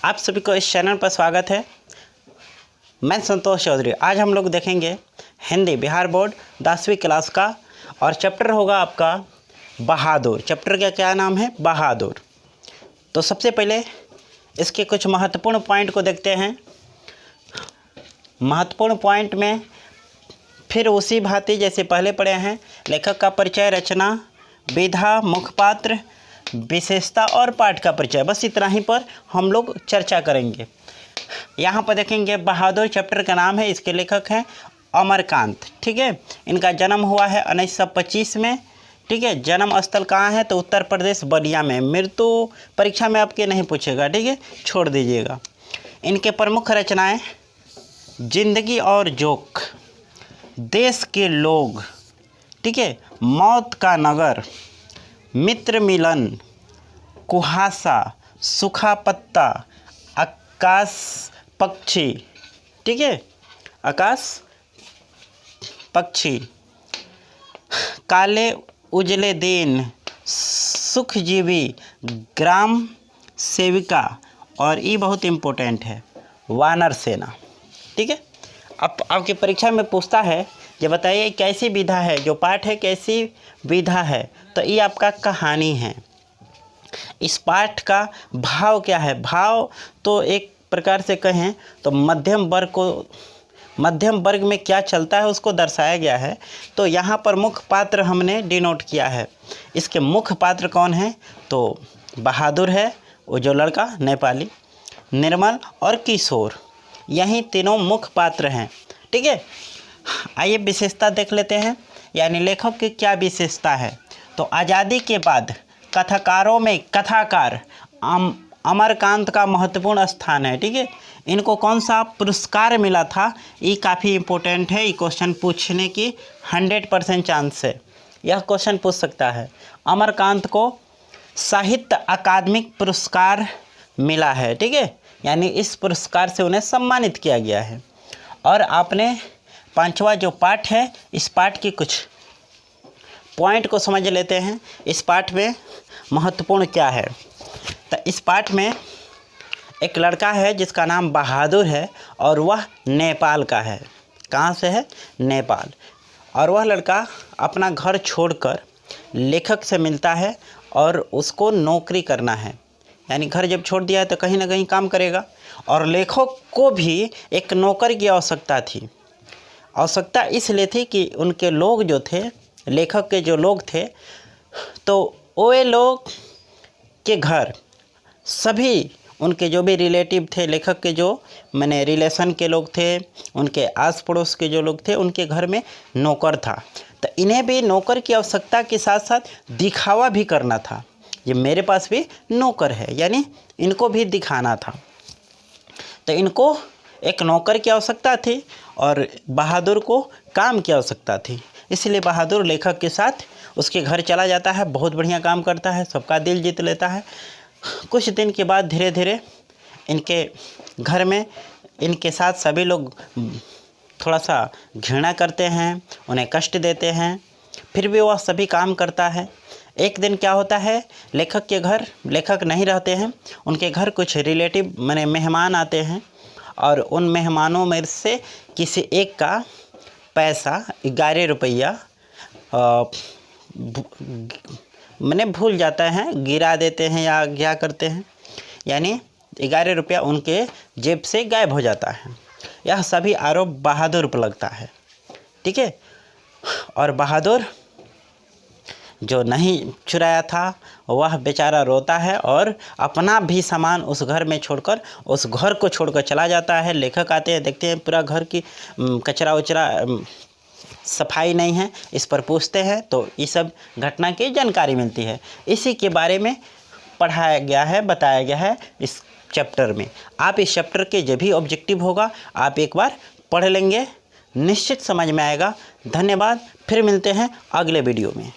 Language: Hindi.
आप सभी को इस चैनल पर स्वागत है। मैं संतोष चौधरी। आज हम लोग देखेंगे हिंदी बिहार बोर्ड 10वीं क्लास का और चैप्टर होगा आपका बहादुर। चैप्टर का क्या नाम है? बहादुर। तो सबसे पहले इसके कुछ महत्वपूर्ण पॉइंट को देखते हैं। महत्वपूर्ण पॉइंट में फिर उसी भांति जैसे पहले पढ़े हैं, लेखक का परिचय, रचना, विधा, मुखपात्र, विशेषता और पाठ का परिचय, बस इतना ही पर हम लोग चर्चा करेंगे। यहाँ पर देखेंगे बहादुर चैप्टर का नाम है, इसके लेखक हैं अमरकांत। ठीक है, इनका जन्म हुआ है 1925 में। ठीक है, जन्म स्थल कहाँ है? तो उत्तर प्रदेश बलिया में। मृत्यु परीक्षा में आपके नहीं पूछेगा, ठीक है, छोड़ दीजिएगा। इनके प्रमुख रचनाएं जिंदगी और जोक, देश के लोग, ठीक है, मौत का नगर, मित्र मिलन, कुहासा, सूखा पत्ता, आकाश पक्षी, ठीक है, आकाश पक्षी, काले उजले दिन, सुखजीवी, ग्राम सेविका और ये बहुत इम्पोर्टेंट है, वानर सेना। ठीक है, अब आपकी परीक्षा में पूछता है, ये बताइए कैसी विधा है, जो पाठ है कैसी विधा है? तो ये आपका कहानी है। इस पाठ का भाव क्या है? भाव तो एक प्रकार से कहें तो मध्यम वर्ग में क्या चलता है उसको दर्शाया गया है। तो यहाँ पर मुख्य पात्र हमने डिनोट किया है। इसके मुख्य पात्र कौन है? तो बहादुर है, वो जो लड़का नेपाली, निर्मल और किशोर, यही तीनों मुख्य पात्र हैं। ठीक है, आइए विशेषता देख लेते हैं, यानी लेखक की क्या विशेषता है। तो आज़ादी के बाद कथाकारों में कथाकार अमरकांत का महत्वपूर्ण स्थान है। ठीक है, इनको कौन सा पुरस्कार मिला था, ये काफ़ी इम्पोर्टेंट है। ये क्वेश्चन पूछने की 100% चांस है, यह क्वेश्चन पूछ सकता है। अमरकांत को साहित्य अकादमिक पुरस्कार मिला है। ठीक है, यानी इस पुरस्कार से उन्हें सम्मानित किया गया है। और आपने पांचवा जो पाठ है, इस पाठ की कुछ पॉइंट को समझ लेते हैं। इस पाठ में महत्वपूर्ण क्या है? तो इस पाठ में एक लड़का है जिसका नाम बहादुर है और वह नेपाल का है। कहाँ से है? नेपाल। और वह लड़का अपना घर छोड़कर लेखक से मिलता है और उसको नौकरी करना है, यानी घर जब छोड़ दिया है तो कहीं ना कहीं काम करेगा। और लेखक को भी एक नौकर की आवश्यकता थी। आवश्यकता इसलिए थी कि उनके लोग जो थे, लेखक के जो लोग थे, तो वो लोग के घर सभी उनके जो भी रिलेटिव थे, लेखक के जो मैंने रिलेशन के लोग थे, उनके आस पड़ोस के जो लोग थे, उनके घर में नौकर था। तो इन्हें भी नौकर की आवश्यकता के साथ साथ दिखावा भी करना था, ये मेरे पास भी नौकर है, यानी इनको भी दिखाना था। तो इनको एक नौकर की आवश्यकता थी और बहादुर को काम की आवश्यकता थी। इसलिए बहादुर लेखक के साथ उसके घर चला जाता है, बहुत बढ़िया काम करता है, सबका दिल जीत लेता है। कुछ दिन के बाद धीरे धीरे इनके घर में इनके साथ सभी लोग थोड़ा सा घृणा करते हैं, उन्हें कष्ट देते हैं, फिर भी वह सभी काम करता है। एक दिन क्या होता है, लेखक के घर लेखक नहीं रहते हैं, उनके घर कुछ रिलेटिव माने मेहमान आते हैं और उन मेहमानों में से किसी एक का पैसा 11 रुपया मैंने भूल जाता है, गिरा देते हैं या क्या करते हैं, यानी 11 रुपया उनके जेब से गायब हो जाता है। यह सभी आरोप बहादुर पर लगता है। ठीक है, और बहादुर जो नहीं चुराया था वह बेचारा रोता है और अपना भी सामान उस घर में छोड़कर उस घर को छोड़कर चला जाता है। लेखक आते हैं, देखते हैं पूरा घर की कचरा उचरा सफाई नहीं है, इस पर पूछते हैं तो ये सब घटना की जानकारी मिलती है। इसी के बारे में पढ़ाया गया है, बताया गया है इस चैप्टर में। आप इस चैप्टर के जो भी ऑब्जेक्टिव होगा आप एक बार पढ़ लेंगे, निश्चित समझ में आएगा। धन्यवाद, फिर मिलते हैं अगले वीडियो में।